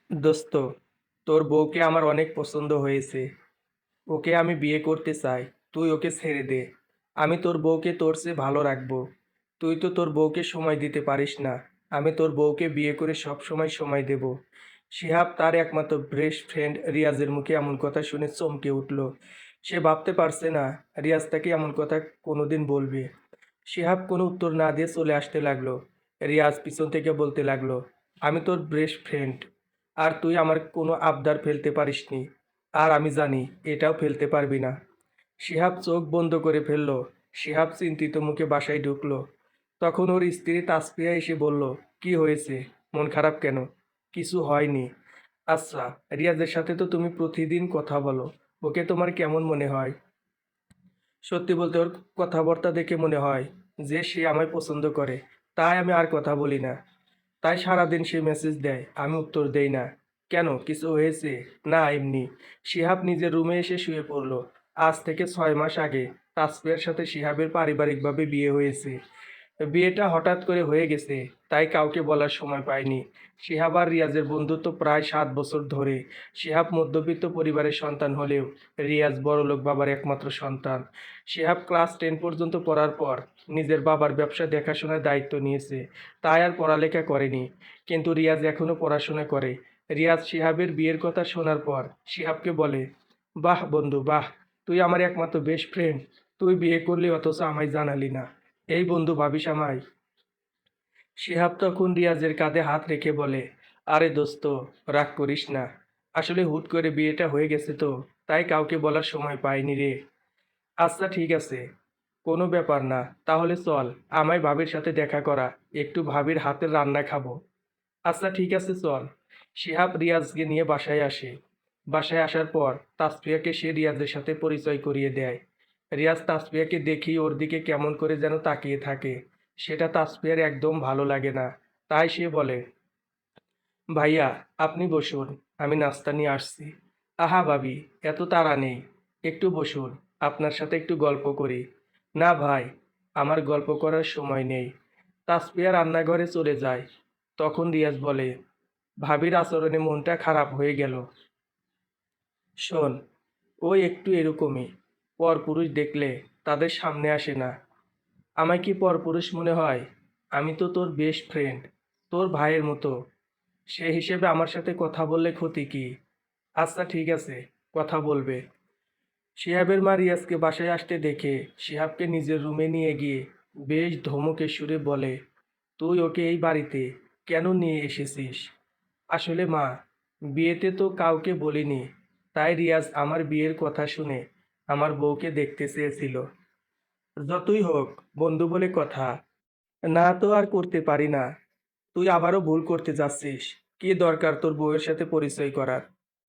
দোস্ত, তোর বউকে আমার অনেক পছন্দ হয়েছে। ওকে আমি বিয়ে করতে চাই। তুই ওকে ছেড়ে দে। আমি তোর বউকে তোর চেয়ে ভালো রাখবো। তুই তো তোর বউকে সময় দিতে পারিস না। আমি তোর বউকে বিয়ে করে সব সময় সময় দেব। শিহাব তার একমাত্র বেস্ট ফ্রেন্ড রিয়াজের মুখে এমন কথা শুনে চমকে উঠল। সে ভাবতে পারছে না রিয়াজ তাকে এমন কথা কোনোদিন বলবে। শিহাব কোনো উত্তর না দিয়ে চলে আসতে লাগলো। রিয়াজ পিছন থেকে বলতে লাগলো, আমি তোর বেস্ট ফ্রেন্ড, আর তুই আমার কোনো আবদার ফেলতে পারিসনি। আর আমি জানি এটাও ফেলতে পারবি না। শিহাব চোখ বন্ধ করে ফেলল। শিহাব চিন্তিত মুখে বাসায় ঢুকলো। তখন ওর স্ত্রী তাসফিয়া এসে বলল, কি হয়েছে? মন খারাপ কেন? কিছু হয়নি। আচ্ছা, রিয়াজের সাথে তো তুমি প্রতিদিন কথা বলো। ওকে তোমার কেমন মনে হয়? সত্যি বলতে ওর কথাবার্তা দেখে মনে হয় যে সে আমায় পছন্দ করে। তাই আমি আর কথা বলি না। তাই সারাদিন সে মেসেজ দেয়, আমি উত্তর দেই না। কেন, কিছু হয়েছে? না, এমনি। শিহাব নিজের রুমে এসে শুয়ে পড়ল। আজ থেকে 6 মাস আগে তাসফিয়ার সাথে শিহাবের পারিবারিকভাবে বিয়ে হয়েছে। বিয়েটা হঠাৎ করে হয়ে গেছে, তাই কাউকে বলার সময় পাইনি। শিহাব আর রিয়াজের বন্ধুত্ব প্রায় 7 বছর ধরে। শিহাব মধ্যবিত্ত পরিবারের সন্তান হলেও রিয়াজ বড়লোক বাবার একমাত্র সন্তান। শিহাব ক্লাস 10 পর্যন্ত পড়ার পর নিজের বাবার ব্যবসা দেখাশোনার দায়িত্ব নিয়েছে, তাই আর পড়ালেখা করেনি। কিন্তু রিয়াজ এখনও পড়াশোনা করে। রিয়াজ শিহাবের বিয়ের কথা শোনার পর শিহাবকে বলে, বাহ বন্ধু বাহ, তুই আমার একমাত্র বেস্ট ফ্রেন্ড। তুই বিয়ে করলি অথচ আমায় জানালি না। এই বন্ধু ভাবিস আমায়? শিহাব তখন রিয়াজের কাঁধে হাত রেখে বলে, আরে দোস্ত, রাগ করিস না। আসলে হুট করে বিয়েটা হয়ে গেছে তো, তাই কাউকে বলার সময় পাইনি রে। আচ্ছা ঠিক আছে, কোনো ব্যাপার না। তাহলে চল, আমায় ভাবির সাথে দেখা করা। একটু ভাবির হাতের রান্না খাবো। আচ্ছা ঠিক আছে, চল। শিহাব রিয়াজকে নিয়ে বাসায় আসে। বাসায় আসার পর তাসফিয়াকে সে রিয়াজের সাথে পরিচয় করিয়ে দেয়। রিয়াজ তাসফিয়াকে দেখেই ওর দিকে কেমন করে যেন তাকিয়ে থাকে। সেটা তাসফিয়ার একদম ভালো লাগে না। তাই সে বলে, ভাইয়া, আপনি বসুন, আমি নাস্তা নিয়ে আসছি। আহা ভাবি, এত তাড়া নেই, একটু বসুন, আপনার সাথে একটু গল্প করি। না ভাই, আমার গল্প করার সময় নেই। তাসফিয়া রান্নাঘরে চলে যায়। তখন রিয়াজ বলে, ভাবির আচরণে মনটা খারাপ হয়ে গেল। শোন, ও একটু এরকমই। পরপুরুষ দেখলে তাদের সামনে আসে না। আমায় কি পরপুরুষ মনে হয়? আমি তো তোর বেস্ট ফ্রেন্ড, তোর ভাইয়ের মতো। সে হিসেবে আমার সাথে কথা বললে ক্ষতি কি? আচ্ছা ঠিক আছে, কথা বলবে। শিহাবের মা রিয়াজকে বাসায় আসতে দেখে শিহাবকে নিজের রুমে নিয়ে গিয়ে বেশ ধমকের সুরে বলে, তুই ওকে এই বাড়িতে কেন নিয়ে এসেছিস? আসলে মা, বিয়েতে তো কাউকে বলিনি। তাই রিয়াজ আমার বিয়ের কথা শুনে আমার বউকে দেখতে চেয়েছিল। যতই হোক, বন্ধু বলে কথা। না তো আর করতে পারি না। তুই আবারও ভুল করতে যাচ্ছিস। কি দরকার তোর বউয়ের সাথে পরিচয় করার?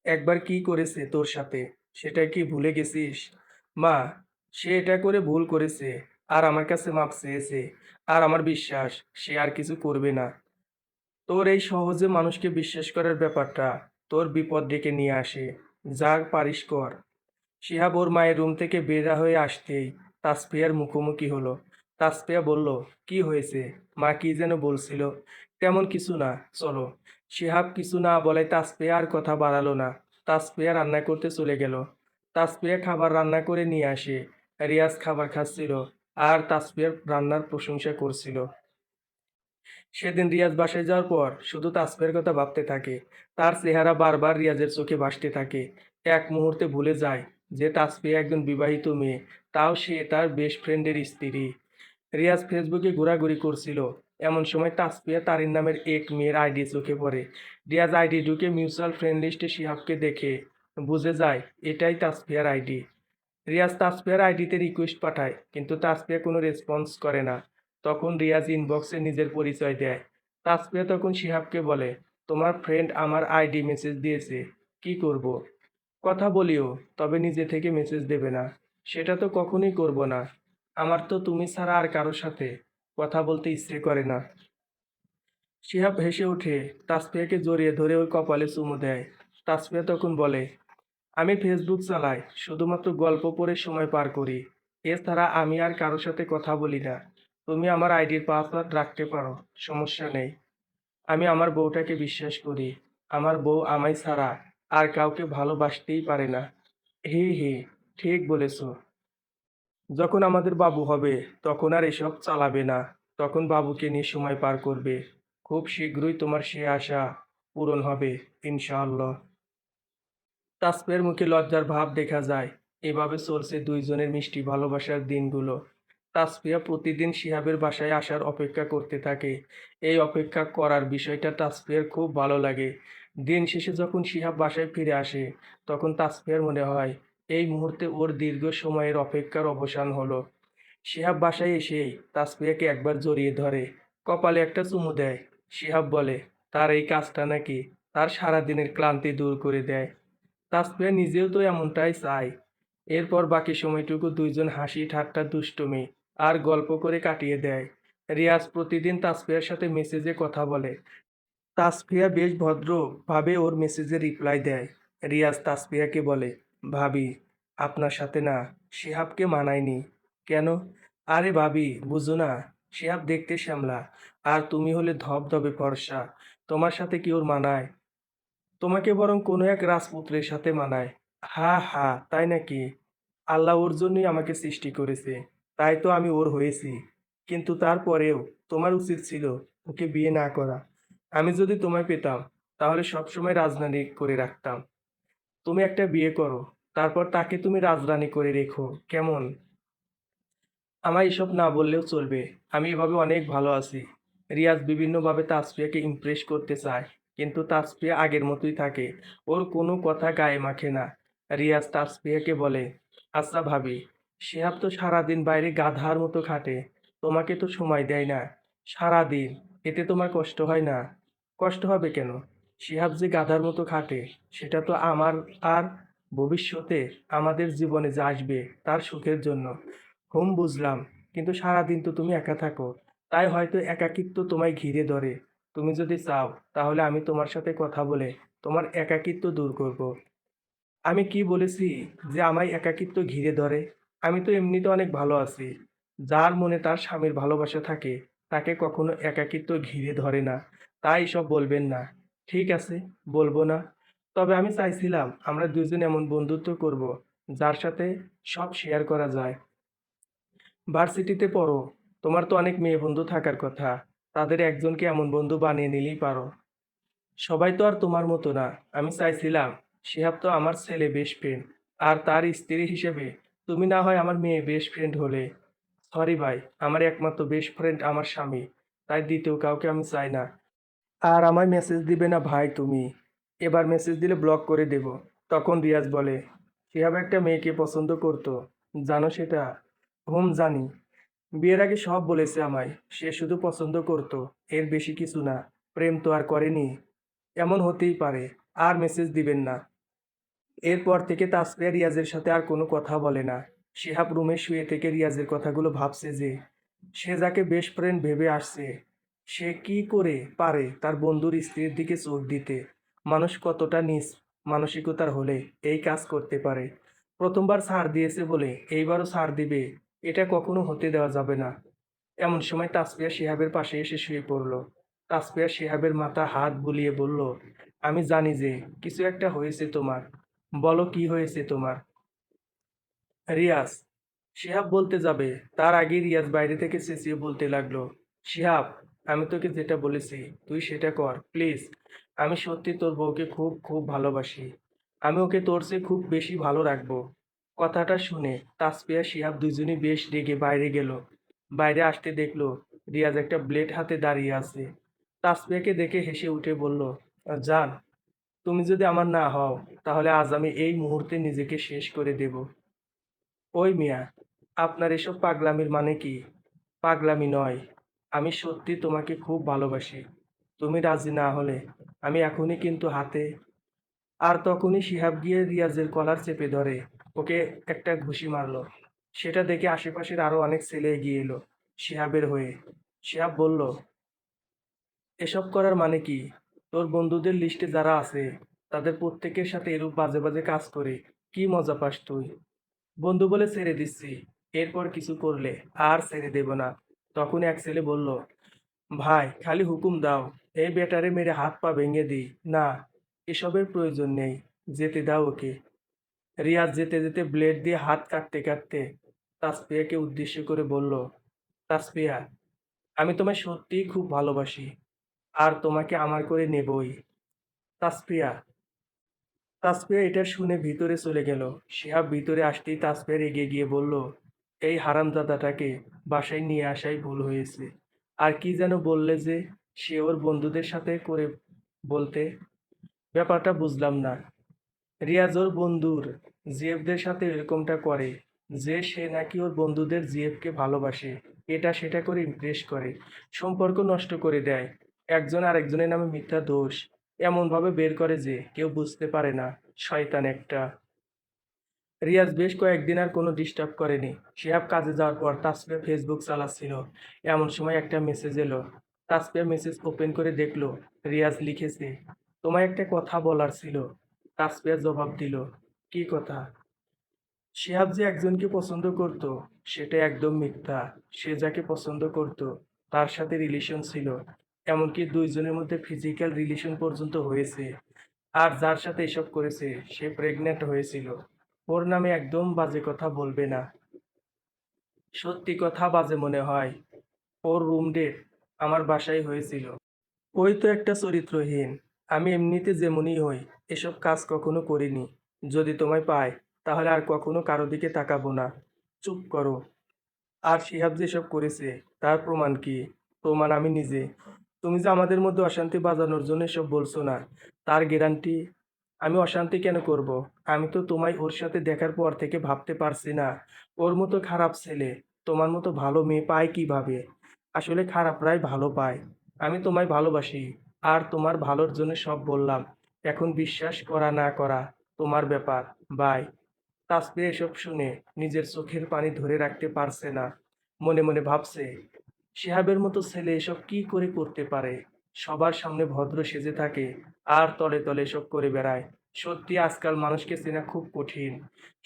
একবার কি করেছে তোর সাথে, সেটা কি ভুলে গেছিস? মা, সে এটা করে ভুল করেছে, আর আমার কাছে মাপ চেয়েছে। আর আমার বিশ্বাস সে আর কিছু করবে না। তোর এই সহজে মানুষকে বিশ্বাস করার ব্যাপারটা তোর বিপদ ডেকে নিয়ে আসে। যা পারিস কর। শিহাব ওর মায়ের রুম থেকে বেরা হয়ে আসতেই তাসফিয়ার মুখোমুখি হলো। তাসফিয়া বলল, কি হয়েছে? মা কি যেন বলছিল। তেমন কিছু না, চলো। শিহাব কিছু না বলায় তাসফিয়া আর কথা বাড়ালো না। তাসফিয়া রান্না করতে চলে গেল। তাসফিয়া খাবার রান্না করে নিয়ে আসে। রিয়াজ খাবার খাচ্ছিল আর তাসফিয়ার রান্নার প্রশংসা করছিল। সেদিন রিয়াজ বাসায় যাওয়ার পর শুধু তাসফিয়ার কথা ভাবতে থাকে। তার চেহারা বারবার রিয়াজের চোখে ভাসতে থাকে। এক মুহূর্তে ভুলে যায় যে তাসফিয়া একজন বিবাহিত মেয়ে, তাও সে তার বেস্ট ফ্রেন্ডের স্ত্রী। রিয়াজ ফেসবুকে ঘোরাঘুরি করছিল। এমন সময় তাসফিয়া তারিন নামের এক মেয়ের আইডি চোখে পড়ে। রিয়াজ আইডি ঢুকে মিউচুয়াল ফ্রেন্ড লিস্টে শিহাবকে দেখে বুঝে যায় এটাই তাসফিয়ার আইডি। রিয়াজ তাসফিয়ার আইডিতে রিকোয়েস্ট পাঠায়, কিন্তু তাসফিয়া কোনো রেসপন্স করে না। তখন রিয়াজ ইনবক্সে নিজের পরিচয় দেয়। তাসফিয়া তখন শিহাবকে বলে, তোমার ফ্রেন্ড আমার আইডি মেসেজ দিয়েছে, কি করব? কথা বলিও, তবে নিজে থেকে মেসেজ দেবে না। সেটা তো কখনোই করব না। আমার তো তুমি ছাড়া আর কারোর সাথে কথা বলতে ইচ্ছে করে না। শিহাব হেসে ওঠে, তাসফিয়াকে জড়িয়ে ধরে ওই কপালে চুমু দেয়। তাসফিয়া তখন বলে, আমি ফেসবুক চালাই, শুধুমাত্র গল্প পড়ে সময় পার করি। এছাড়া আমি আর কারোর সাথে কথা বলি না। তুমি আমার আইডির পাসওয়ার্ড রাখতে পারো, সমস্যা নেই। আমি আমার বউটাকে বিশ্বাস করি। আমার বউ আমায় ছাড়া আর কাউকে ভালোবাসতেই পারে না। হি হি, ঠিক বলেছ। যখন আমাদের বাবু হবে তখন আর এসব চালাবে না। তখন বাবুকে নিয়ে সময় পার করবে। খুব শীঘ্রই তোমার সে আশা পূরণ হবে, ইনশাআল্লাহ। তাসফিয়ার মুখে লজ্জার ভাব দেখা যায়। এভাবে চলছে দুইজনের মিষ্টি ভালোবাসার দিনগুলো। তাসফিয়া প্রতিদিন শিহাবের বাসায় আসার অপেক্ষা করতে থাকে। এই অপেক্ষা করার বিষয়টা তাসফিয়ার খুব ভালো লাগে। দিন শেষে যখন শিহাব বাসায় ফিরে আসে, তখন তাসফিয়ার মনে হয় এই মুহূর্তে ওর দীর্ঘ সময়ের অপেক্ষার অবসান হলো। শিহাব বাসায় এসেই তাসফিয়াকে একবার জড়িয়ে ধরে, কপালে একটা চুমু দেয়। শিহাব বলে তার এই কাজটা নাকি তার সারাদিনের ক্লান্তি দূর করে দেয়। তাসফিয়া নিজেও তো এমনটাই চায়। এরপর বাকি সময়টুকু দুইজন হাসি ঠাট্টা দুষ্টুমি আর গল্প করে কাটিয়ে দেয়। রিয়াজ প্রতিদিন তাসফিয়ার সাথে মেসেজে কথা বলে। তাসফিয়া বেশ ভদ্রভাবে ওর মেসেজে রিপ্লাই দেয়। রিয়াজ তাসফিয়াকে বলে, ভাবি, আপনার সাথে না শিহাবকে মানায়নি। কেন? আরে ভাবি, বুঝো না, শিহাব দেখতে শ্যামলা, আর তুমি হলে ধবধবে ফর্সা। তোমার সাথে কি ওর মানায়? তোমাকে বরং কোনো এক রাজপুত্রের সাথে মানায়। হা হা, তাই নাকি? আল্লাহ ওর জন্যই আমাকে সৃষ্টি করেছে, তাই তো আমি ওর হয়েছি। কিন্তু তারপরেও তোমার উচিত ছিল ওকে বিয়ে না করা। আমি যদি তোমায় পেতাম তাহলে সবসময় রাজরানী করে রাখতাম। তুমি একটা বিয়ে করো, তারপর তাকে তুমি রাজরানী করে রেখো, কেমন? আমায় এসব না বললেও চলবে, আমি এভাবে অনেক ভালো আছি। রিয়াজ বিভিন্নভাবে তাসফিয়াকে ইমপ্রেস করতে চায়, কিন্তু তাসফিয়া আগের মতোই থাকে। ওর কোনো কথা গায়ে মাখে না। রিয়াজ তাসফিয়াকে বলে, আচ্ছা ভাবি, শিহাব তো সারাদিন বাইরে গাধার মতো খাটে, তোমাকে তো সময় দেয় না। সারাদিন, এতে তোমার কষ্ট হয় না? কষ্ট হবে কেন? শিহাব যে গাধার মতো খাটে, সেটা তো আমার আর ভবিষ্যতে আমাদের জীবনে যা আসবে তার সুখের জন্য। হুম, বুঝলাম। কিন্তু সারাদিন তো তুমি একা থাকো, তাই হয়তো একাকিত্ব তোমায় ঘিরে ধরে। তুমি যদি চাও তাহলে আমি তোমার সাথে কথা বলে তোমার একাকিত্ব দূর করব। আমি কি বলেছি যে আমায় একাকিত্ব ঘিরে ধরে? আমি তো এমনিতে অনেক ভালো আছি। যার মনে তার স্বামীর ভালোবাসা থাকে, তাকে কখনো একাকিত্ব ঘিরে ধরে না। তাই সব বলবেন না। ঠিক আছে, বলবো না। তবে আমি চাইছিলাম আমরা দুজন এমন বন্ধুত্ব করব, যার সাথে সব শেয়ার করা যায়। ভার্সিটিতে পড়ো, তোমার তো অনেক মেয়ে বন্ধু থাকার কথা। তাদের একজনকে এমন বন্ধু বানিয়ে নিলেই পারো। সবাই তো আর তোমার মতো না। আমি চাইছিলাম শিহাব তো আমার ছেলে বেস্ট ফ্রেন্ড, আর তার স্ত্রী হিসেবে তুমি না হয় আমার মেয়ে বেস্ট ফ্রেন্ড হলে। সরি ভাই, আমার একমাত্র বেস্ট ফ্রেন্ড আমার স্বামী, তাই দ্বিতীয় কাউকে আমি চাই না। আর আমায় মেসেজ দিবে না ভাই তুমি। এবার মেসেজ দিলে ব্লক করে দেব। তখন রিয়াজ বলে, শিহাব একটা মেয়েকে পছন্দ করতো, জানো সেটা? হুম, জানি। বিয়ের আগে সব বলেছে আমায়, সে শুধু পছন্দ করতো, এর বেশি কিছু না। প্রেম তো আর করেনি। এমন হতেই পারে। আর মেসেজ দিবেন না। এরপর থেকে তাসফিয়া রিয়াজের সাথে আর কোনো কথা বলে না। শিহাব রুমে শুয়ে থেকে রিয়াজের কথাগুলো ভাবছে যে সে যাকে বেস্ট ফ্রেন্ড ভেবে আসছে, সে কি করে পারে তার বন্ধুর স্ত্রীর দিকে চোখ দিতে? মানুষ কতটা নিচ মানসিকতার হলে এই কাজ করতে পারে? প্রথমবার ছাড় দিয়েছে বলে এইবারও ছাড় দিবে, এটা কখনো হতে দেওয়া যাবে না। এমন সময় তাসফিয়া শিহাবের পাশে এসে শুয়ে পড়ল। তাসফিয়া শিহাবের মাথা হাত বুলিয়ে বলল, আমি জানি যে কিছু একটা হয়েছে তোমার। বলো কি হয়েছে তোমার? রিয়াজ, শিহাব বলতে যাবে তার আগে রিয়াজ বাইরে থেকে চেঁচিয়ে বলতে লাগলো, শিহাব, আমি তোকে যেটা বলেছি তুই সেটা কর প্লিজ। আমি সত্যি তোর বউকে খুব খুব ভালোবাসি। আমি ওকে তোর চেয়ে খুব বেশি ভালো রাখবো। কথাটা শুনে তাসফিয়া শিহাব দুজনই বেশ রেগে বাইরে গেল। বাইরে আসতে দেখলো রিয়াজ একটা ব্লেড হাতে দাঁড়িয়ে আছে। তাসফিয়াকে দেখে হেসে উঠে বলল, জান, তুমি যদি আমার না হও তাহলে আজ আমি এই মুহূর্তে নিজেকে শেষ করে দেব। ওই মিয়া, আপনার এসব পাগলামির মানে কি? পাগলামি নয়, আমি সত্যি তোমাকে খুব ভালোবাসি। তুমি রাজি না হলে আমি এখনই কিন্তু হাতে। আর তখনই শিহাব গিয়ে রিয়াজের কলার চেপে ধরে ওকে একটা ঘুষি মারলো। সেটা দেখে আশেপাশের আরো অনেক ছেলে এগিয়ে এলো শিহাবের হয়ে। শিহাব বলল, এসব করার মানে কি? তোর বন্ধুদের লিস্টে যারা আছে তাদের প্রত্যেকের সাথে এরূপ বাজে বাজে কাজ করে কি মজা পাস তুই? বন্ধু বলে ছেড়ে দিচ্ছি, এরপর কিছু করলে আর ছেড়ে দেব না। তখন এক ছেলে বলল, ভাই খালি হুকুম দাও, এই বেটারে মেরে হাত পা ভেঙে দিই না। এসবের প্রয়োজন নেই, যেতে দাও ওকে। রিয়াজ যেতে যেতে ব্লেড দিয়ে হাত কাটতে কাটতে তাসফিয়াকে উদ্দেশ্য করে বলল, তাসফিয়া, আমি তোমায় সত্যিই খুব ভালোবাসি, আর তোমাকে আমার করে নেবই। তাসফিয়া তাসফিয়া এটা শুনে ভিতরে চলে গেল। শিহাব ভিতরে আসতেই তাসফিয়া এগিয়ে গিয়ে বলল, এই হারামজাদাটাকে বাসায় নিয়ে আসাই ভুল হয়েছে। আর কি যেন বললে যে সে ওর বন্ধুদের সাথে করে বলতে, ব্যাপারটা বুঝলাম না। রিয়াজ ওর বন্ধুর জিএফদের সাথে এরকমটা করে, যে সে নাকি ওর বন্ধুদের জিএফকে ভালোবাসে, এটা সেটা করে ইমপ্রেস করে, সম্পর্ক নষ্ট করে দেয়, একজন আরেকজনের নামে মিথ্যা দোষ এমনভাবে বের করে যে কেউ বুঝতে পারে না। শয়তান একটা। রিয়াজ বেশ কয়েকদিন আর কোনো ডিস্টার্ব করেনি। শিহাব কাজে যাওয়ার পর তাসফিয়া ফেসবুক চালাচ্ছিল, এমন সময় একটা মেসেজ এলো। তাসফিয়া মেসেজ ওপেন করে দেখলো রিয়াজ লিখেছে, তোমায় একটা কথা বলার ছিল। তাসফিয়া জবাব দিল, কি কথা? শিহাব যে একজনকে পছন্দ করত সেটা একদম মিথ্যা। সে যাকে পছন্দ করত তার সাথে রিলেশন ছিল, এমনকি দুইজনের মধ্যে ফিজিক্যাল রিলেশন পর্যন্ত হয়েছে। আর যার সাথে এসব করেছে সে প্রেগনেন্ট হয়েছিল। ওর নামে একদম বাজে কথা বলবে না। সত্যি কথা বাজে মনে হয়। ওর রুম ডেট আমার বাসায় হয়েছিল। ওই তো একটা চরিত্রহীন। আমি এমনিতে যেমনই হই, এসব কাজ কখনো করিনি। যদি তোমায় পাই তাহলে আর কখনো কারো দিকে তাকাবো না। চুপ করো। আর শিহাব যেসব করেছে তার প্রমাণ কি? প্রমাণ আমি নিজে। তুমি যে আমাদের মধ্যে অশান্তি বাজানোর জন্য এসব বলছো না, তার গ্যারান্টি। আমি অশান্তি কেন করব? আমি তো তোমায় ওর সাথে দেখার পর থেকে ভাবতে পারছি না, ওর মতো খারাপ ছেলে তোমার মতো ভালো মেয়ে পায় কিভাবে। আসলে খারাপরাই ভালো পায়। আমি তোমায় ভালোবাসি, আর তোমার ভালোর জন্য সব বললাম। এখন বিশ্বাস করা না করা তোমার ব্যাপার। বাই। তাসফিয়া এসব শুনে নিজের চোখের পানি ধরে রাখতে পারছে না। মনে মনে ভাবছে, শিহাবের মতো ছেলে এসব কি করে করতে পারে? সবার সামনে ভদ্র সেজে থাকে, আর তলে তলে এসব করে বেড়ায়। সত্যি আজকাল মানুষকে চেনা খুব কঠিন।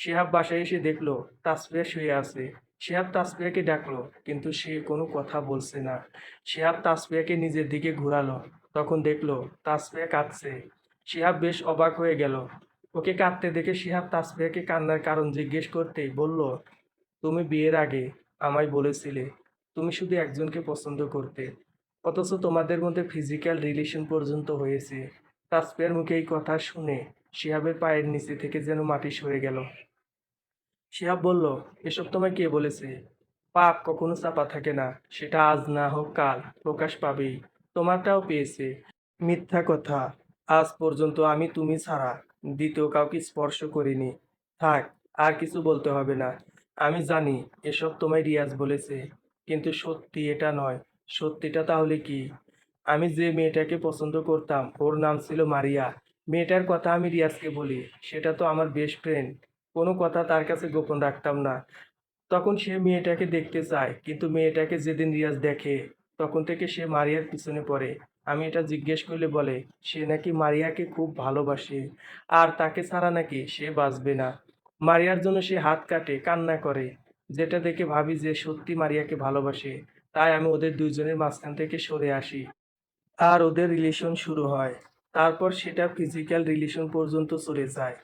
শিহাব বাসায় এসে দেখলো তাসফিয়া শুয়ে আছে। শিহাব তাসফিয়াকে ডাকলো, কিন্তু সে কোনো কথা বলছে না। শিহাব তাসফিয়াকে নিজের দিকে ঘুরালো, তখন দেখলো তাসফিয়া কাঁদছে। শিহাব বেশ অবাক হয়ে গেল। ওকে কাঁদতে দেখে শিহাব তাসফিয়াকে কান্নার কারণ জিজ্ঞেস করতেই বলল, তুমি বিয়ের আগে আমায় বলেছিলে তুমি শুধু একজনকে পছন্দ করতে, অথচ তোমাদের মধ্যে ফিজিক্যাল রিলেশন পর্যন্ত হয়েছে। তাসফিয়ার মুখে এই কথা শুনে শিহাবের পায়ের নিচে থেকে যেন মাটি সরে গেল। শিহাব বলল, এসব তোমায় কে বলেছে? পাপ কখনো চাপা থাকে না, সেটা আজ না হোক কাল প্রকাশ পাবেই। তোমারটাও পেয়েছে। মিথ্যা কথা। আজ পর্যন্ত আমি তুমি ছাড়া দ্বিতীয় কাউকে স্পর্শ করিনি। থাক, আর কিছু বলতে হবে না। আমি জানি এসব তোমায় রিয়াজ বলেছে, কিন্তু সত্যি এটা নয়। সত্যিটা তাহলে কি? আমি যে মেয়েটাকে পছন্দ করতাম ওর নাম ছিল মারিয়া। মেয়েটার কথা আমি রিয়াজকে বলি, সেটা তো আমার বেস্ট ফ্রেন্ড। কোনো কথা তার কাছে গোপন রাখতাম না। তখন সে মেয়েটাকে দেখতে চায়, কিন্তু মেয়েটাকে যেদিন রিয়াজ দেখে তখন থেকে সে মারিয়ার পিছনে পড়ে। আমি এটা জিজ্ঞেস করলে বলে সে নাকি মারিয়াকে খুব ভালোবাসে, আর তাকে ছাড়া নাকি সে বাঁচবে না। মারিয়ার জন্য সে হাত কাটে, কান্না করে, যেটা দেখে ভাবি যে সত্যি মারিয়াকে ভালোবাসে। তাই আমি ওদের দুইজনের মাঝখান থেকে সরে আসি, আর ওদের রিলেশন শুরু হয়। তারপর সেটা ফিজিক্যাল রিলেশন পর্যন্ত চলে যায়।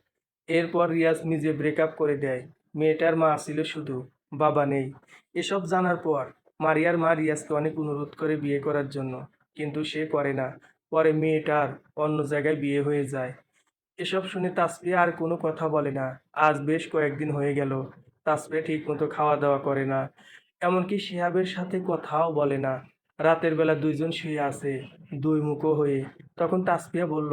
এরপর রিয়াজ নিজে ব্রেকআপ করে দেয়। মেয়েটার মা ছিল শুধু, বাবা নেই। এসব জানার পর মারিয়ার মা রিয়াজকে অনেক অনুরোধ করে বিয়ে করার জন্য, কিন্তু সে করে না। পরে মেয়েটার অন্য জায়গায় বিয়ে হয়ে যায়। এসব শুনে তাসফিয়া আর কোনো কথা বলে না। আজ বেশ কয়েকদিন হয়ে গেল তাসফিয়া ঠিক মতো খাওয়া দাওয়া করে না, এমনকি শিহাবের সাথে কথাও বলে না। রাতের বেলা দুইজন শুয়ে আছে, দুই মুখো হয়ে। তখন তাসফিয়া বলল,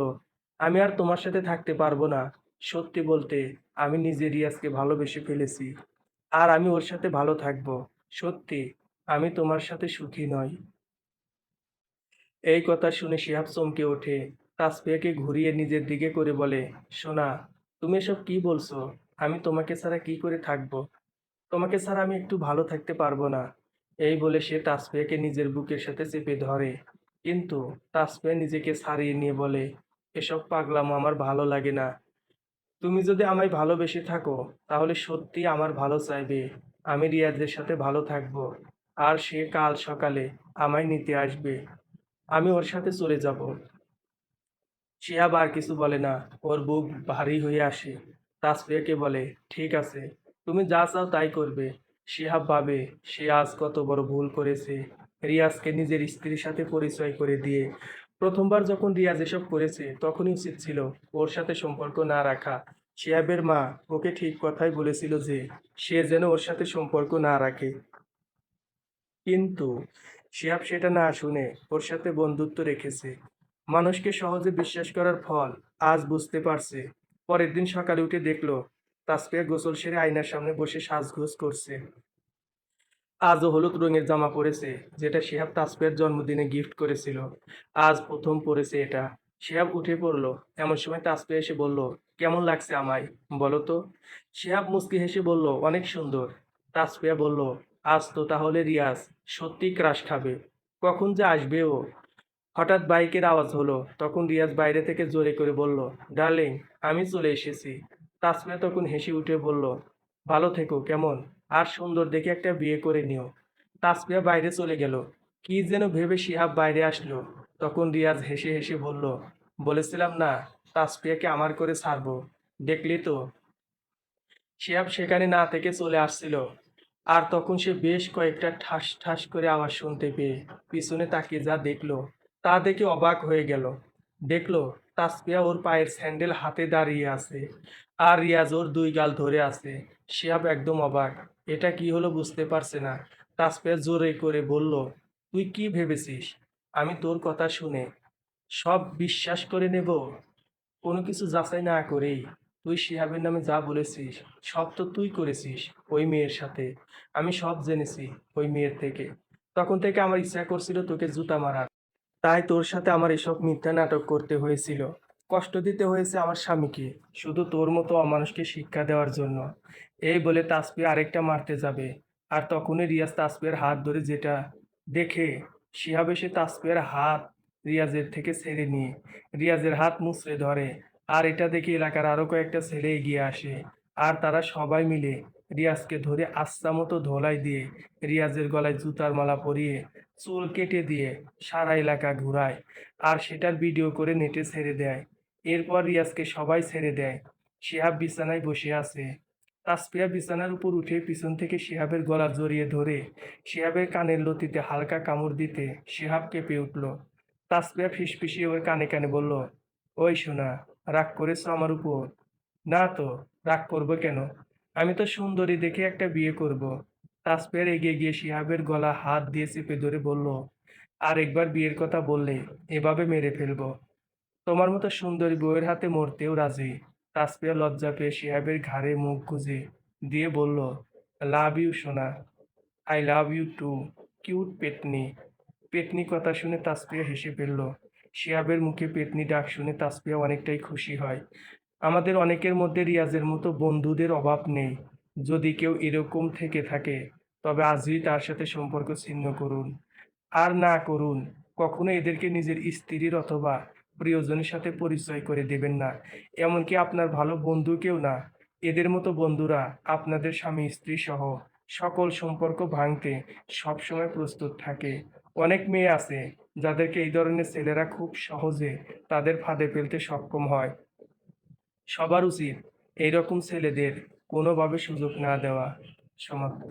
আমি আর তোমার সাথে থাকতে পারবো না। সত্যি বলতে আমি নিজে রিয়াজকে ভালোবেসে ফেলেছি, আর আমি ওর সাথে ভালো থাকবো। সত্যি আমি তোমার সাথে সুখী নই। এই কথা শুনে শিহাব চমকে ওঠে। তাসফিয়াকে ঘুরিয়ে নিজের দিকে করে বলে, সোনা, তুমি এসব কি বলছো? আমি তোমাকে ছাড়া কি করে থাকবো? তোমাকে ছাড়া আমি একটু ভালো থাকতে পারবো না। এই বলে সে তাসফিয়াকে নিজের বুকের সাথে চেপে ধরে। কিন্তু তাসফিয়া নিজেকে ছাড়িয়ে নিয়ে বলে, এসব পাগলামো আমার ভালো লাগে না। তুমি যদি আমায় ভালোবেসে থাকো তাহলে সত্যি আমার ভালো চাইবে। আমি রিয়াজের সাথে ভালো থাকবো, আর সে কাল সকালে আমায় নিতে আসবে। আমি ওর সাথে চলে যাব। শিহাব আর কিছু বলে না। ওর বুক ভারী হয়ে আসে। তাসফিয়াকে বলে, ঠিক আছে, তুমি যা চাও তাই করবে। শিহাব ভাবে সে আজ কত বড় ভুল করেছে। রিয়াজকে নিজের স্ত্রীর সাথে পরিচয় করে দিয়ে প্রথমবার যখন রিয়াজ এসব করেছে তখনই উচিত ছিল ওর সাথে সম্পর্ক না রাখা। শিহাবের মা ওকে ঠিক কথাই বলেছিল যে সে যেন ওর সাথে সম্পর্ক না রাখে, কিন্তু শিহাব সেটা না শুনে ওর সাথে বন্ধুত্ব রেখেছে। মানুষকে সহজে বিশ্বাস করার ফল আজ বুঝতে পারছে। পরের দিন সকালে উঠে দেখলো তাসফিয়া গোসল সেরে আয়নার সামনে বসে সাজগোজ করছে। আজও হলুদ রঙের জামা পরেছে, যেটা শিহাব তাসফিয়ার জন্মদিনে গিফট করেছিল। আজ প্রথম পরেছে এটা। শিহাব উঠে পড়লো। এমন সময় তাসফিয়া এসে বলল, কেমন লাগছে আমায় বলো তো? শিহাব মুচকি হেসে বলল, অনেক সুন্দর। তাসফিয়া বলল, আজ তো তাহলে রিয়াজ সত্যি ক্রাশ খাবে। কখন যে আসবে ও? হঠাৎ বাইকের আওয়াজ হলো। তখন রিয়াজ বাইরে থেকে জোরে করে বলল, ডার্লিং, আমি চলে এসেছি। তাসফিয়া তখন হেসে উঠে বলল, ভালো থেকো কেমন, আর সুন্দর দেখে একটা বিয়ে করে নিও। তাসফিয়া বাইরে চলে গেল। কি যেন ভেবে শিহাব বাইরে আসলো। তখন রিয়াজ হেসে হেসে বলল, বলেছিলাম না তাসফিয়াকে আমার করে ছাড়বো, দেখলি তো? শিহাব সেখানে না থেকে চলে আসছিল। আর তখন সে বেশ কয়েকটা ঠাস ঠাস করে আওয়াজ শুনতে পেয়ে পিছনে তাকিয়ে যা দেখলো তা দেখে অবাক হয়ে গেল। দেখলো তাসফিয়া ওর পায়ের স্যান্ডেল হাতে দাঁড়িয়ে আছে, আর রিয়াজ ওর দুই গাল ধরে আছে। শিহাব একদম অবাক। এটা কি হলো বুঝতে পারছে না। তাসফিয়া জোরে করে বলল, তুই কি ভেবেছিস আমি তোর কথা শুনে সব বিশ্বাস করে নেব? কোনো কিছু যাচাই না করেই তুই শিহাবের নামে যা বলেছিস সব তো তুই করেছিস ওই মেয়ের সাথে। আমি সব জেনেছি ওই মেয়ের থেকে। তখন থেকে আমার ইচ্ছা করছিল তোকে জুতা মারার। তাই তোর সাথে আমার এসব মিথ্যা নাটক করতে হয়েছিল। কষ্ট দিতে হয়েছে আমার স্বামীকে, শুধু তোর মতো অমানুষকে শিক্ষা দেওয়ার জন্য। এই বলে তাসফিয়া আরেকটা মারতে যাবে। আর তখনই রিয়াজ তাসফিয়ার হাত ধরে, যেটা দেখে শিহাব এসে তাসফিয়ার হাত রিয়াজের থেকে ছেড়ে নিয়ে রিয়াজের হাত মুচড়ে ধরে। আর এটা দেখে এলাকার আরো কয়েকটা ছেলে এগিয়ে আসে। আর তারা সবাই মিলে রিয়াজকে ধরে আচ্ছা মতো ধোলাই দিয়ে রিয়াজের গলায় জুতার মালা পরিয়ে চুল কেটে দিয়ে সারা এলাকা ঘুরায়। আর সেটার ভিডিও করে নেটে ছেড়ে দেয়। এরপর রিয়াজকে সবাই ছেড়ে দেয়। শিহাব বিছানায় বসে আছে। তাসফিয়া বিছানার উপর উঠে পিছন থেকে শিহাবের গলা জড়িয়ে ধরে শিহাবের কানের লতিতে হালকা কামড় দিতে শিহাব কেঁপে উঠল। তাসফিয়া ফিসফিসিয়ে ওর কানে কানে বলল, ওই শোনা, রাগ করেছো আমার উপর? না তো, রাগ করবো কেন? আমি তো সুন্দরী দেখে একটা বিয়ে করব। তাসফিয়ার এগিয়ে গিয়ে শিহাবের গলা হাত দিয়ে চেপে ধরে বলল, আর একবার বিয়ের কথা বললে এভাবে মেরে ফেলবো। তোমার মতো সুন্দরী বউয়ের হাতে মরতেও রাজি। তাসফিয়া লজ্জা পেয়ে শিহাবের ঘাড়ে মুখ গুজে দিয়ে বলল, লাভ ইউ সোনা, I love you too, cute পেতনি। পেতনি কথা শুনে তাসফিয়া হেসে ফেলল। শিহাবের মুখে পেতনি ডাক শুনে তাসফিয়া অনেকটাই খুশি হয়। আমাদের অনেকের মধ্যে রিয়াজের মতো বন্ধুদের অভাব নেই। যদি কেউ এরকম থেকে থাকে তবে আজই তার সাথে সম্পর্ক ছিন্ন করুন। আর না করুন, কখনো এদেরকে নিজের স্ত্রীর অথবা প্রিয়জনের সাথে পরিচয় করে দেবেন না। এমনকি আপনার ভালো বন্ধুকেও না। এদের মতো বন্ধুরা আপনাদের স্বামী স্ত্রী সহ সকল সম্পর্ক ভাঙতে সবসময় প্রস্তুত থাকে। অনেক মেয়ে আছে যাদেরকে এই ধরনের ছেলেরা খুব সহজে তাদের ফাঁদে ফেলতে সক্ষম হয়। সবার উচিত এইরকম ছেলেদের কোনোভাবে সুযোগ না দেওয়া। সমাপ্ত।